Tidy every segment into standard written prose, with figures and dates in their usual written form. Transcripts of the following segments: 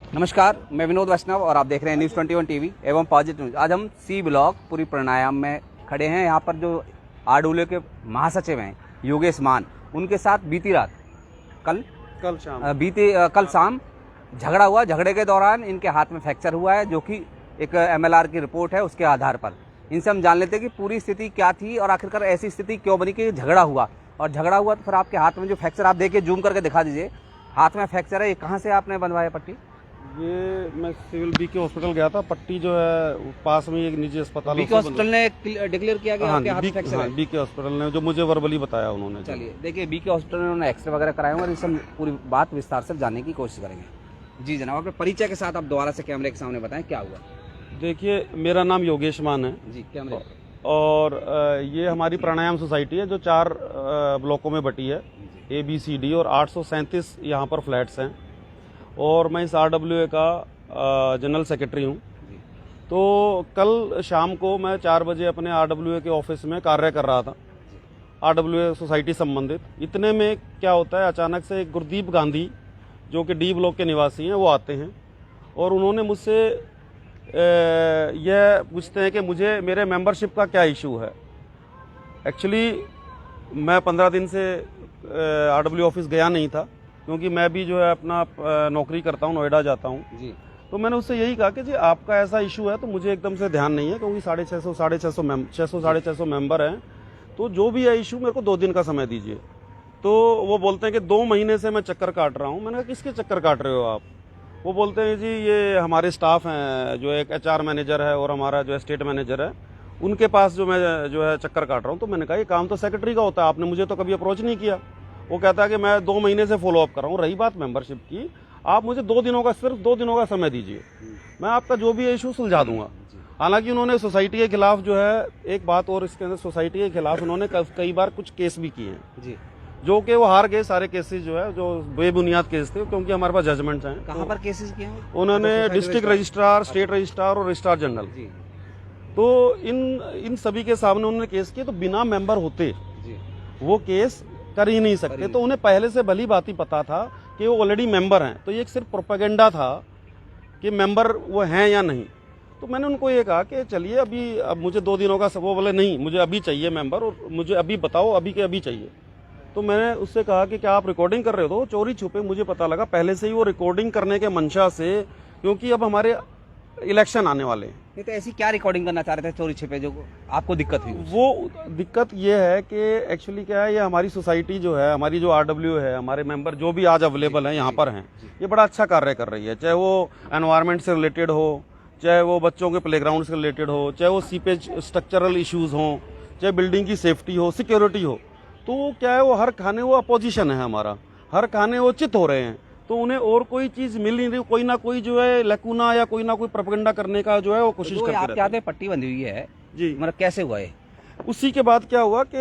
नमस्कार, मैं विनोद वैष्णव और आप देख रहे हैं न्यूज़ 21 टीवी एवं पॉजिटिव न्यूज। आज हम सी ब्लॉक पूरी प्राणायाम में खड़े हैं। यहाँ पर जो आरडब्ल्यू के महासचिव हैं योगेश मान, उनके साथ बीती रात कल शाम झगड़ा हुआ। झगड़े के दौरान इनके हाथ में फ्रैक्चर हुआ है, जो कि एक MLR की रिपोर्ट है, उसके आधार पर इनसे हम जान लेते हैं कि पूरी स्थिति क्या थी और आखिरकार ऐसी स्थिति क्यों बनी कि झगड़ा हुआ। और झगड़ा हुआ तो फिर आपके हाथ में जो फ्रैक्चर, आप देखिए, जूम करके दिखा दीजिए, हाथ में फ्रैक्चर है। ये कहाँ से आपने बनवाया पट्टी? ये मैं सिविल BK हॉस्पिटल गया था। पट्टी जो है पास में एक निजी अस्पताल, BK हॉस्पिटल ने डिक्लेयर किया कि आपके हाथ में फ्रैक्चर है। BK हॉस्पिटल ने जो मुझे वर्बली बताया उन्होंने। चलिए देखिए, BK हॉस्पिटल में उन्होंने एक्सरे वगैरह कराए होंगे और इस सब पूरी बात विस्तार से जानने की कोशिश करेंगे। जी जनाब, अपने परिचय के साथ आप दोबारा से कैमरे के सामने बताएं क्या हुआ। देखिए, मेरा नाम योगेश मान है जी, कैमरे। और ये हमारी प्राणायाम सोसाइटी है जो 4 ब्लॉकों में बटी है, A, B, C, D, और 837 यहाँ पर फ्लैट्स हैं। और मैं इस RWA का जनरल सेक्रेटरी हूँ। तो कल शाम को मैं 4 बजे अपने RWA के ऑफिस में कार्य कर रहा था, RWA सोसाइटी संबंधित। इतने में क्या होता है, अचानक से गुरदीप गांधी जो कि D ब्लॉक के निवासी हैं, वो आते हैं और उन्होंने मुझसे यह पूछते हैं कि मुझे मेरे मेंबरशिप का क्या इशू है। एक्चुअली मैं 15 दिन से RWA ऑफिस गया नहीं था, क्योंकि मैं भी जो है अपना नौकरी करता हूँ, नोएडा जाता हूँ जी। तो मैंने उससे यही कहा कि जी आपका ऐसा इशू है, तो मुझे एकदम से ध्यान नहीं है, क्योंकि 650 मेंबर हैं, तो जो भी है इशू मेरे को 2 दिन का समय दीजिए। तो वो बोलते हैं कि 2 महीने से मैं चक्कर काट रहा हूँ। मैंने कहा किसके चक्कर काट रहे हो आप? वो बोलते हैं जी ये हमारे स्टाफ हैं, जो एक HR मैनेजर है और हमारा जो स्टेट मैनेजर है, उनके पास जो मैं जो है चक्कर काट रहा हूँ। तो मैंने कहा ये काम तो सेक्रेटरी का होता है, आपने मुझे तो कभी अप्रोच नहीं किया। वो कहता है कि मैं 2 महीने से फॉलो अप कर रहा हूँ। रही बात मेंबरशिप की, आप मुझे सिर्फ 2 दिनों का समय दीजिए, मैं आपका जो भी इशू सुलझा दूंगा। हालांकि उन्होंने सोसाइटी के खिलाफ जो है, एक बात और इसके अंदर, सोसाइटी के खिलाफ उन्होंने कई बार कुछ केस भी किए हैं जी, जो कि वो हार गए। सारे केसेस जो है, जो बेबुनियाद केस थे, क्योंकि हमारे पास जजमेंट्स हैं। कहाँ पर केसेस किए हैं उन्होंने? डिस्ट्रिक्ट रजिस्ट्रार, स्टेट रजिस्ट्रार और रजिस्ट्रार जनरल। तो इन सभी के सामने उन्होंने केस किए। तो बिना मेंबर होते वो केस कर ही नहीं सकते। तो उन्हें पहले से भली बात ही पता था कि वो ऑलरेडी मेंबर हैं। तो ये सिर्फ प्रोपेगेंडा था कि मेंबर वो हैं या नहीं। तो मैंने उनको ये कहा कि चलिए अब मुझे 2 दिनों का, वो बोले नहीं, मुझे अभी चाहिए मेंबर, और मुझे अभी बताओ, अभी के अभी चाहिए। तो मैंने उससे कहा कि क्या आप रिकॉर्डिंग कर रहे हो? तो चोरी छुपे मुझे पता लगा पहले से ही वो रिकॉर्डिंग करने के मंशा से, क्योंकि अब हमारे इलेक्शन आने वाले हैं। नहीं तो ऐसी क्या रिकॉर्डिंग करना चाह रहे थे चोरी छिपे, जो आपको दिक्कत हुई? वो दिक्कत ये है कि एक्चुअली क्या है, ये हमारी सोसाइटी जो है, हमारी जो RWA है, हमारे मेंबर जो भी आज अवेलेबल हैं यहाँ पर हैं, ये बड़ा अच्छा कार्य कर रही है। चाहे वो एनवायरनमेंट से रिलेटेड हो, चाहे वो बच्चों के प्लेग्राउंड से रिलेटेड हो, चाहे वो सीपेज स्ट्रक्चरल इश्यूज हों, चाहे बिल्डिंग की सेफ्टी हो, सिक्योरिटी हो। तो क्या है, वो हर खाने वो अपोजिशन है हमारा, हर खाने वो चित हो रहे हैं। तो उन्हें और कोई चीज मिल नहीं रही, कोई ना कोई जो है लैकुना या कोई ना कोई प्रोपेगेंडा करने का जो है वो कोशिश करते रहते हैं। आपके पट्टी बंधी हुई है जी, मतलब कैसे हुआ है? उसी के बाद क्या हुआ कि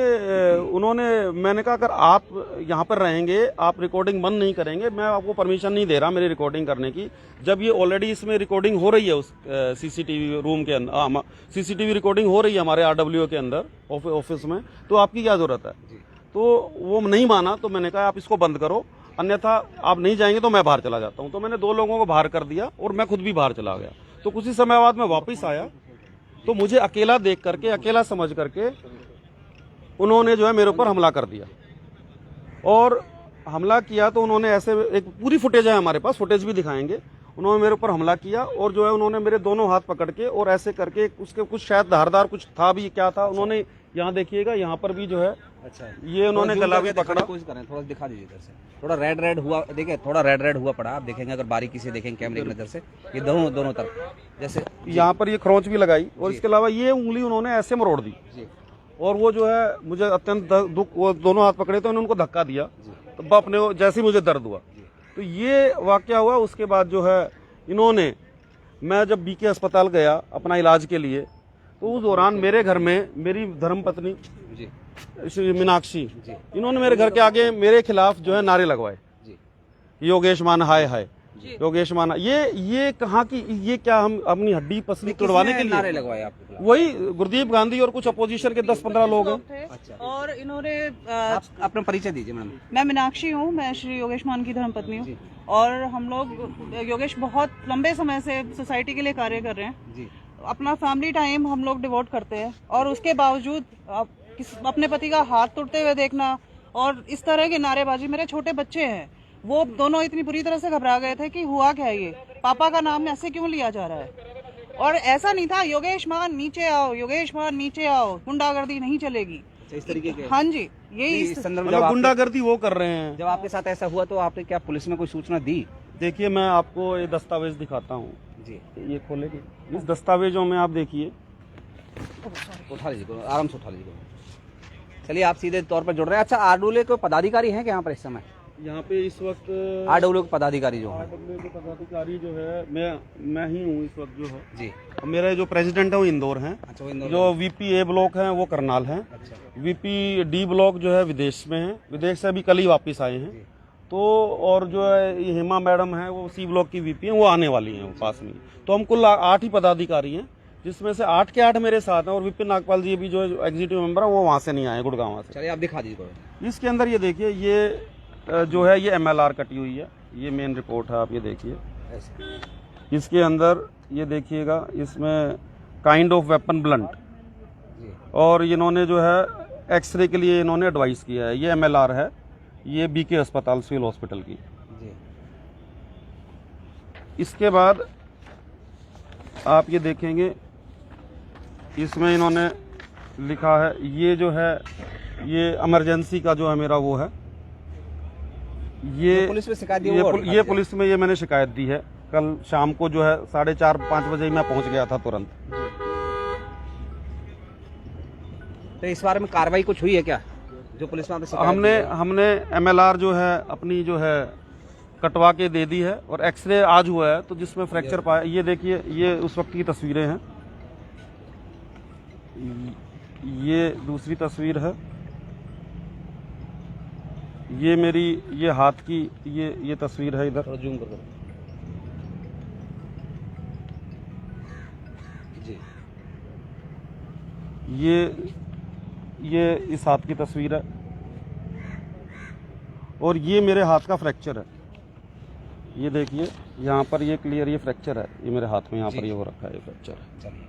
मैंने कहा अगर आप यहाँ पर रहेंगे, आप रिकॉर्डिंग बंद नहीं करेंगे, मैं आपको परमिशन नहीं दे रहा मेरी रिकॉर्डिंग करने की। जब ये ऑलरेडी इसमें रिकॉर्डिंग हो रही है, उस CCTV रूम के अंदर CCTV रिकॉर्डिंग हो रही है हमारे RWA के अंदर ऑफिस में, तो आपकी क्या जरूरत है? तो वो नहीं माना। तो मैंने कहा आप इसको बंद करो, अन्यथा आप नहीं जाएंगे तो मैं बाहर चला जाता हूँ। तो मैंने 2 लोगों को बाहर कर दिया और मैं खुद भी बाहर चला गया। तो कुछ ही समय बाद मैं वापस आया, तो मुझे अकेला देख करके, अकेला समझ करके उन्होंने जो है मेरे ऊपर हमला कर दिया। और हमला किया तो उन्होंने ऐसे, एक पूरी फुटेज है हमारे पास, फुटेज भी दिखाएंगे। उन्होंने मेरे ऊपर हमला किया और जो है उन्होंने मेरे दोनों हाथ पकड़ के और ऐसे करके, उसके कुछ शायद धारदार कुछ था भी, क्या था, उन्होंने यहाँ देखिएगा, यहाँ पर भी जो है, अच्छा, ये उन्होंने गला भी पकड़ा। कोशिश करें, थोड़ा दिखा दीजिए इधर से। थोड़ा रेड हुआ, देखिए थोड़ा रेड हुआ पड़ा, आप देखेंगे अगर बारीकी से देखेंगे कैमरे की नजर से, ये दोनों तरफ, जैसे यहाँ पर ये खरोंच भी लगाई और इसके अलावा ये उंगली उन्होंने ऐसे मरोड़ दी। और वो जो है मुझे अत्यंत दुख, वो दोनों हाथ पकड़े तो उनको धक्का दिया, तो अपने जैसे मुझे दर्द हुआ। तो ये वाकया हुआ। उसके बाद जो है इन्होंने, मैं जब BK अस्पताल गया अपना इलाज के लिए, तो उस दौरान मेरे घर में मेरी धर्मपत्नी मीनाक्षी, इन्होंने मेरे घर के आगे मेरे खिलाफ जो है नारे लगवाए, योगेश मान हाय हाय। योगेश माना, ये कहाँ की, ये क्या हम अपनी हड्डी पसली तोड़वाने के नारे लिए? लगवाए आपके खिलाफ? वही गुरदीप गांधी और कुछ अपोजिशन के 10-15 लोग हैं। अच्छा, और इन्होंने आप अपना परिचय दीजिए मैडम। मैं मीनाक्षी हूँ, मैं श्री योगेश मान की धर्मपत्नी हूँ और हम लोग योगेश बहुत लंबे समय से सोसाइटी के लिए कार्य कर रहे हैं। जी, अपना फैमिली टाइम हम लोग डिवोट करते हैं और उसके बावजूद अपने पति का हाथ टूटते हुए देखना और इस तरह की नारेबाजी, मेरे छोटे बच्चे हैं, वो दोनों इतनी बुरी तरह से घबरा गए थे कि हुआ क्या ये, पापा का नाम ऐसे क्यों लिया जा रहा है। और ऐसा नहीं था योगेश मान नीचे आओ, योगेश मान नीचे आओ, गुंडागर्दी नहीं चलेगी। इस तरीके के? हाँ जी, यही इस संदर्भ में मतलब गुंडागर्दी वो कर रहे हैं। जब आपके साथ ऐसा हुआ तो आपने क्या पुलिस में कोई सूचना दी? देखिए, मैं आपको ये दस्तावेज दिखाता हूँ। जी, ये खोलेगी, इस दस्तावेजों में आप देखिए। उठा लीजिए, आराम से उठा लीजिए। चलिए, आप सीधे तौर पर जुड़ रहे हैं। अच्छा, आरडब्ल्यू के पदाधिकारी हैं क्या यहाँ पर इस समय? यहाँ पे इस वक्त आरडब्ल्यू के पदाधिकारी जो हैं? आरडब्ल्यू के पदाधिकारी जो है मैं ही हूँ इस वक्त जो है। जी, मेरे जो प्रेसिडेंट है वो इंदौर हैं। अच्छा, वो इंदौर जो वीपी ए ब्लॉक हैं वो करनाल हैं। अच्छा, वीपी डी ब्लॉक जो है विदेश में है, विदेश से अभी कल ही वापस आए हैं। तो और जो है ये हेमा मैडम है वो सी ब्लॉक की वीपी हैं, वो आने वाली हैं, वो पास में। तो हम कुल 8 ही पदाधिकारी हैं, जिसमें से 8 के 8 मेरे साथ हैं और विपिन नागपाल जी भी जो एग्जीक्यूटिव मेंबर है वो वहाँ से नहीं आए, गुड़गांव से। चलिए आप दिखा दीजिए। इसके अंदर ये देखिए, ये जो है ये MLR कटी हुई है, ये मेन रिपोर्ट है, आप ये देखिए। ऐसे इसके अंदर ये देखिएगा, इसमें काइंड ऑफ वेपन ब्लंट, जी, और इन्होंने जो है एक्सरे के लिए इन्होंने एडवाइस किया है। ये MLR है, ये BK अस्पताल सिविल हॉस्पिटल की। जी, इसके बाद आप ये देखेंगे, इसमें इन्होंने लिखा है, ये जो है ये इमरजेंसी का जो है मेरा वो है, ये पुलिस में शिकायत दी? ये पुलिस में ये मैंने शिकायत दी है। कल शाम को जो है 4:30-5 बजे मैं पहुंच गया था तुरंत। तो इस बारे में कार्रवाई कुछ हुई है क्या, जो पुलिस में शिकायत दी है? हमने MLR जो है अपनी जो है कटवा के दे दी है और एक्सरे आज हुआ है, तो जिसमें फ्रैक्चर पाया। ये देखिए, ये उस वक्त की तस्वीरें हैं, ये दूसरी तस्वीर है, ये मेरी ये हाथ की ये तस्वीर है। इधर थोड़ा जूम कर दो। जी, ये इस हाथ की तस्वीर है और ये मेरे हाथ का फ्रैक्चर है। ये देखिए, यहाँ पर ये क्लियर ये फ्रैक्चर है, ये मेरे हाथ में यहाँ पर ये हो रखा है, ये फ्रैक्चर है। चलिए,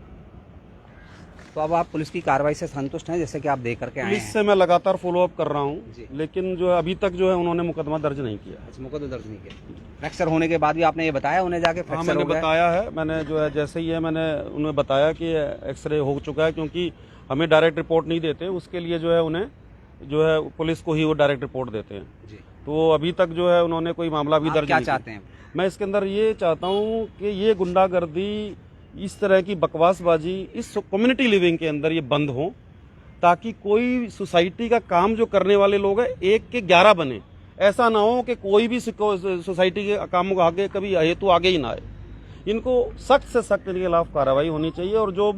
तो अब आप पुलिस की कार्रवाई से संतुष्ट हैं, जैसे कि आप देख करके आए पुलिस हैं? से मैं लगातार फॉलो अप कर रहा जी। हूँ, लेकिन जो है अभी तक जो है उन्होंने मुकदमा दर्ज नहीं किया। अच्छा, मुकदमा दर्ज नहीं किया। फ्रैक्चर होने के बाद भी आपने ये बताया उन्हें जाके हाँ, फ्रैक्चर मैंने हो गया? बताया है, मैंने जो है जैसे ही है मैंने उन्हें बताया कि एक्सरे हो चुका है, क्योंकि हमें डायरेक्ट रिपोर्ट नहीं देते, उसके लिए जो है उन्हें जो है पुलिस को ही वो डायरेक्ट रिपोर्ट देते हैं। जी, तो अभी तक जो है उन्होंने कोई मामला भी आप दर्ज क्या नहीं किया। चाहते हैं? मैं इसके अंदर ये चाहता हूँ कि ये गुंडागर्दी, इस तरह की बकवासबाजी इस कम्युनिटी लिविंग के अंदर ये बंद हो, ताकि कोई सोसाइटी का काम जो करने वाले लोग हैं 1 के 11 बने। ऐसा ना हो कि कोई भी सोसाइटी के काम को आगे कभी हेतु आगे ही ना आए। इनको सख्त से सख्त इनके खिलाफ कार्रवाई होनी चाहिए और जो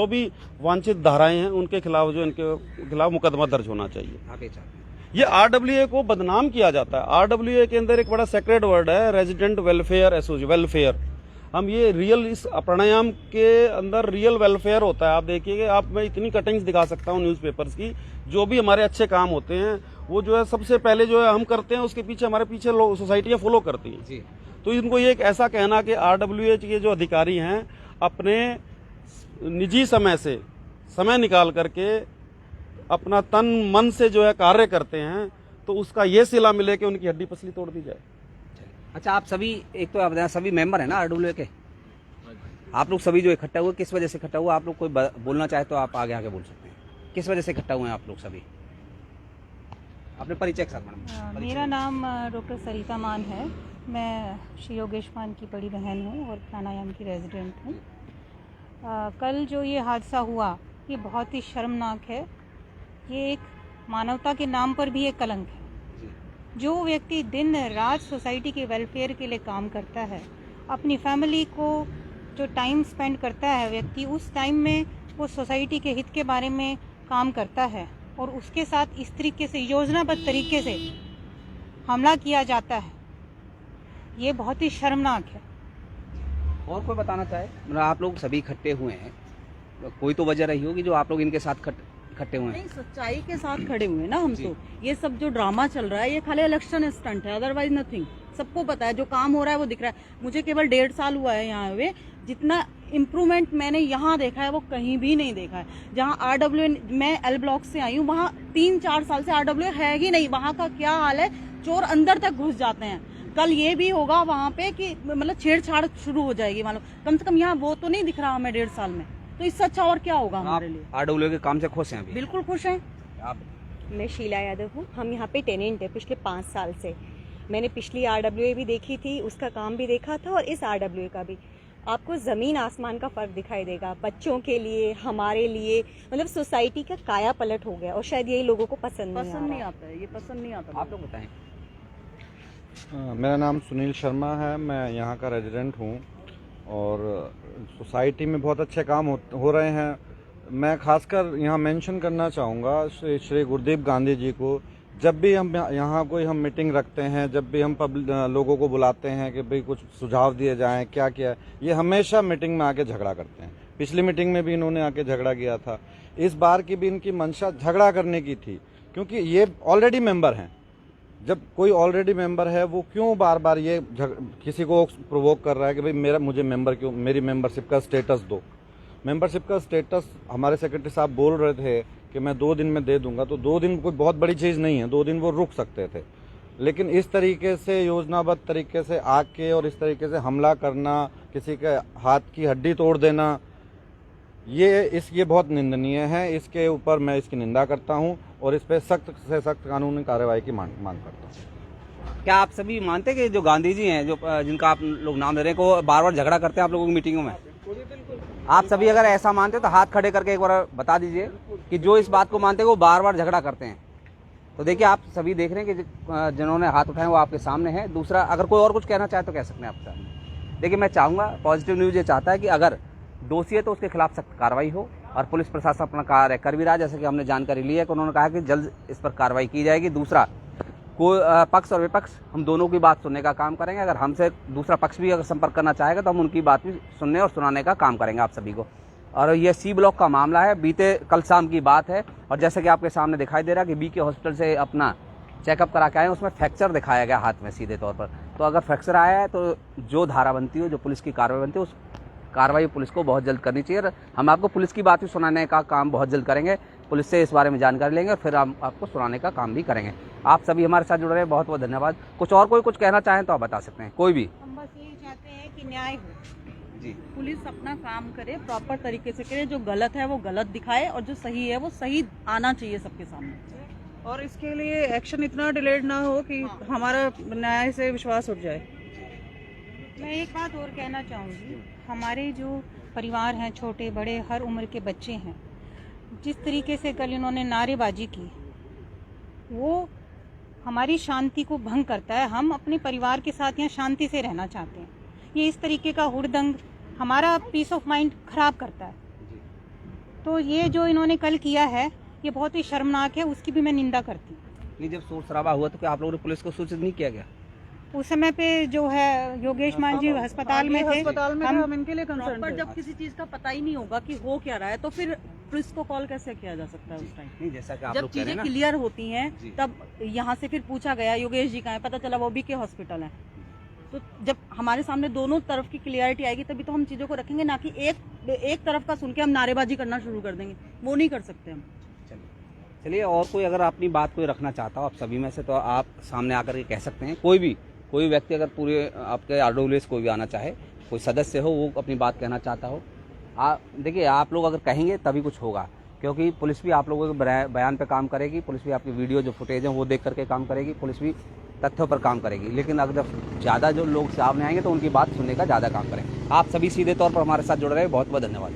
भी वांछित धाराएं हैं उनके खिलाफ जो इनके खिलाफ मुकदमा दर्ज होना चाहिए। आप ये चाहते हैं? ये RWA को बदनाम किया जाता है। RWA के अंदर एक बड़ा सेक्रेट वर्ड है, रेजिडेंट वेलफेयर एसोसिएशन, वेलफेयर। हम ये रियल, इस प्राणायाम के अंदर रियल वेलफेयर होता है। आप देखिए, आप मैं इतनी कटिंग्स दिखा सकता हूँ न्यूज़पेपर्स की, जो भी हमारे अच्छे काम होते हैं वो जो है सबसे पहले जो है हम करते हैं, उसके पीछे हमारे पीछे लोग सोसाइटियाँ फॉलो करती हैं। जी, तो इनको ये एक ऐसा कहना कि RWA के जो अधिकारी हैं अपने निजी समय निकाल करके अपना तन मन से जो है कार्य करते हैं, तो उसका ये सिला मिले कि उनकी हड्डी पसली तोड़ दी जाए। अच्छा, आप सभी, एक तो आप सभी मेंबर हैं ना आरडब्ल्यू के, आप लोग सभी जो इकट्ठा हुए, किस वजह से इकट्ठा हुआ? आप लोग कोई बोलना चाहे तो आप आगे आके बोल सकते हैं। किस वजह से इकट्ठा हुए हैं आप लोग सभी? अपने परिचय के साथ मैडम। मेरा नाम डॉक्टर सरिता मान है। मैं श्री योगेश मान की बड़ी बहन हूँ और प्राणायाम की रेजिडेंट हूँ। कल जो ये हादसा हुआ, ये बहुत ही शर्मनाक है। ये एक मानवता के नाम पर भी एक कलंक है। जो व्यक्ति दिन रात सोसाइटी के वेलफेयर के लिए काम करता है, अपनी फैमिली को जो टाइम स्पेंड करता है व्यक्ति, उस टाइम में वो सोसाइटी के हित के बारे में काम करता है और उसके साथ इस तरीके से योजनाबद्ध तरीके से हमला किया जाता है, ये बहुत ही शर्मनाक है। और कोई बताना चाहे? मतलब आप लोग सभी इकट्ठे हुए हैं, कोई तो वजह रही होगी जो आप लोग इनके साथ इकट्ठे हुए हैं। नहीं, सच्चाई के साथ खड़े हुए हैं ना हम। तो ये सब जो ड्रामा चल रहा है ये खाली इलेक्शन स्टंट है, अदरवाइज नथिंग। सबको पता है जो काम हो रहा है वो दिख रहा है। मुझे केवल 1.5 साल हुआ है यहाँ हुए, जितना इम्प्रूवमेंट मैंने यहाँ देखा है वो कहीं भी नहीं देखा है। जहाँ RW, मैं L ब्लॉक से आई हूँ, वहाँ 3-4 साल से RW है ही नहीं। वहाँ का क्या हाल है, चोर अंदर तक घुस जाते हैं। कल ये भी होगा वहाँ पे कि मतलब छेड़छाड़ शुरू हो जाएगी, मालूम। कम से कम यहाँ वो तो नहीं दिख रहा हमें 1.5 साल में, तो इससे अच्छा और क्या होगा हमारे लिए। RW के काम से खुश हैं अभी? बिल्कुल खुश हैं। आप? मैं शीला यादव हूँ। हम यहाँ पे टेनेंट है पिछले 5 साल से। मैंने पिछली RWA भी देखी थी, उसका काम भी देखा था, और इस RWA का भी। आपको ज़मीन आसमान का फ़र्क दिखाई देगा बच्चों के लिए, हमारे लिए। मतलब सोसाइटी का काया पलट हो गया, और शायद यही लोगों को पसंद नहीं आता है। ये पसंद नहीं आता। आप लोग बताएं। मेरा नाम सुनील शर्मा है, मैं यहाँ का रेजिडेंट हूँ, और सोसाइटी में बहुत अच्छे काम हो रहे हैं। मैं खासकर यहाँ मेंशन करना चाहूँगा श्री गुरुदेव गांधी जी को। जब भी हम यहाँ कोई हम मीटिंग रखते हैं, जब भी हम लोगों को बुलाते हैं कि भाई कुछ सुझाव दिए जाएं, क्या क्या, ये हमेशा मीटिंग में आके झगड़ा करते हैं। पिछली मीटिंग में भी इन्होंने आके झगड़ा किया था। इस बार की भी इनकी मंशा झगड़ा करने की थी, क्योंकि ये ऑलरेडी मेंबर हैं। जब कोई ऑलरेडी मेंबर है, वो क्यों बार बार ये किसी को प्रोवोक कर रहा है कि भाई मुझे मेंबर क्यों, मेरी मेंबरशिप का स्टेटस दो। मेंबरशिप का स्टेटस हमारे सेक्रेटरी साहब बोल रहे थे कि मैं 2 दिन में दे दूंगा, तो 2 दिन कोई बहुत बड़ी चीज़ नहीं है, 2 दिन वो रुक सकते थे। लेकिन इस तरीके से योजनाबद्ध तरीके से आके और इस तरीके से हमला करना, किसी के हाथ की हड्डी तोड़ देना, ये बहुत निंदनीय है। इसके ऊपर मैं इसकी निंदा करता हूं और इस पर सख्त से सख्त कानूनी कार्रवाई की मांग करता हूं। क्या आप सभी मानते हैं कि जो गांधी जी हैं, जो जिनका आप लोग नाम ले रहे हैं, को बार बार झगड़ा करते हैं आप लोगों की मीटिंगों में? आप सभी अगर ऐसा मानते हो तो हाथ खड़े करके एक बार बता दीजिए कि जो इस बात को मानते हैं वो बार बार झगड़ा करते हैं। तो देखिए, आप सभी देख रहे हैं कि जिन्होंने हाथ उठाए वो आपके सामने है। दूसरा, अगर कोई और कुछ कहना चाहे तो कह सकते हैं आप सामने। देखिए, मैं चाहूँगा, पॉजिटिव न्यूज़ ये चाहता है कि अगर दोषी है तो उसके खिलाफ सख्त कार्रवाई हो, और पुलिस प्रशासन अपना कार्य कर भी रहा है। जैसे कि हमने जानकारी ली है कि उन्होंने कहा कि जल्द इस पर कार्रवाई की जाएगी। दूसरा, कोई पक्ष और विपक्ष हम दोनों की बात सुनने का काम करेंगे। अगर हमसे दूसरा पक्ष भी अगर संपर्क करना चाहेगा तो हम उनकी बात भी सुनने और सुनाने का काम करेंगे आप सभी को। और ये C ब्लॉक का मामला है, बीते कल शाम की बात है, और जैसे कि आपके सामने दिखाई दे रहा है कि BK हॉस्पिटल से अपना चेकअप करा के आए, उसमें फ्रैक्चर दिखाया गया हाथ में सीधे तौर पर। तो अगर फ्रैक्चर आया है तो जो धारा बनती हो, जो पुलिस की कार्रवाई बनती है, उस कार्रवाई पुलिस को बहुत जल्द करनी चाहिए। और हम आपको पुलिस की बात भी सुनाने का काम बहुत जल्द करेंगे। पुलिस से इस बारे में जानकारी लेंगे और फिर हम आपको सुनाने का काम भी करेंगे। आप सभी हमारे साथ जुड़ रहे हैं, बहुत बहुत धन्यवाद। कुछ और कोई कुछ कहना चाहें तो आप बता सकते हैं, कोई भी। हम बस यही चाहते हैं कि न्याय हो जी। पुलिस अपना काम करे, प्रॉपर तरीके से करे। जो गलत है वो गलत दिखाए, और जो सही है वो सही आना चाहिए सबके सामने। और इसके लिए एक्शन इतना डिलेड ना हो कि हमारा न्याय से विश्वास उठ जाए। मैं एक बात और कहना चाहूँगी, हमारे जो परिवार हैं, छोटे बड़े हर उम्र के बच्चे हैं, जिस तरीके से कल इन्होंने नारेबाजी की, वो हमारी शांति को भंग करता है। हम अपने परिवार के साथ यहाँ शांति से रहना चाहते हैं। ये इस तरीके का हुड़दंग हमारा पीस ऑफ माइंड खराब करता है। तो ये जो इन्होंने कल किया है ये बहुत ही शर्मनाक है, उसकी भी मैं निंदा करती हूँ। नहीं, जब शोर शराबा हुआ तो क्या आप लोगों ने पुलिस को सूचित नहीं किया गया? उस समय पे जो है योगेश मान जी अस्पताल में थे, हम इनके लिए कंसर्न थे। जब किसी चीज का पता ही नहीं होगा कि हो क्या रहा है, तो फिर पुलिस को कॉल कैसे किया जा सकता है उस टाइम? नहीं, जैसा कि आप जब लोग कह रहे चीजें हैं ना, क्लियर होती हैं जी। तब यहाँ से फिर पूछा गया योगेश जी कहाँ है, पता चला वो BK हॉस्पिटल है। तो जब हमारे सामने दोनों तरफ की क्लियरिटी आएगी तभी तो हम चीजों को रखेंगे, ना कि एक तरफ का सुन के हम नारेबाजी करना शुरू कर देंगे। वो नहीं कर सकते हम। चलिए, और कोई अगर अपनी बात कोई रखना चाहता हो आप सभी में से तो आप सामने आकर के कह सकते हैं। कोई व्यक्ति अगर पूरे आपके RWA कोई भी आना चाहे, कोई सदस्य हो, वो अपनी बात कहना चाहता हो, देखिए, आप लोग अगर कहेंगे तभी कुछ होगा, क्योंकि पुलिस भी आप लोगों के बयान पे काम करेगी। पुलिस भी आपकी वीडियो जो फुटेज है वो देख करके काम करेगी। पुलिस भी तथ्यों पर काम करेगी। लेकिन अगर ज़्यादा जो लोग सामने आएंगे तो उनकी बात सुनने का ज़्यादा काम करें। आप सभी सीधे तौर पर हमारे साथ जुड़ रहे हैं, बहुत बहुत धन्यवाद।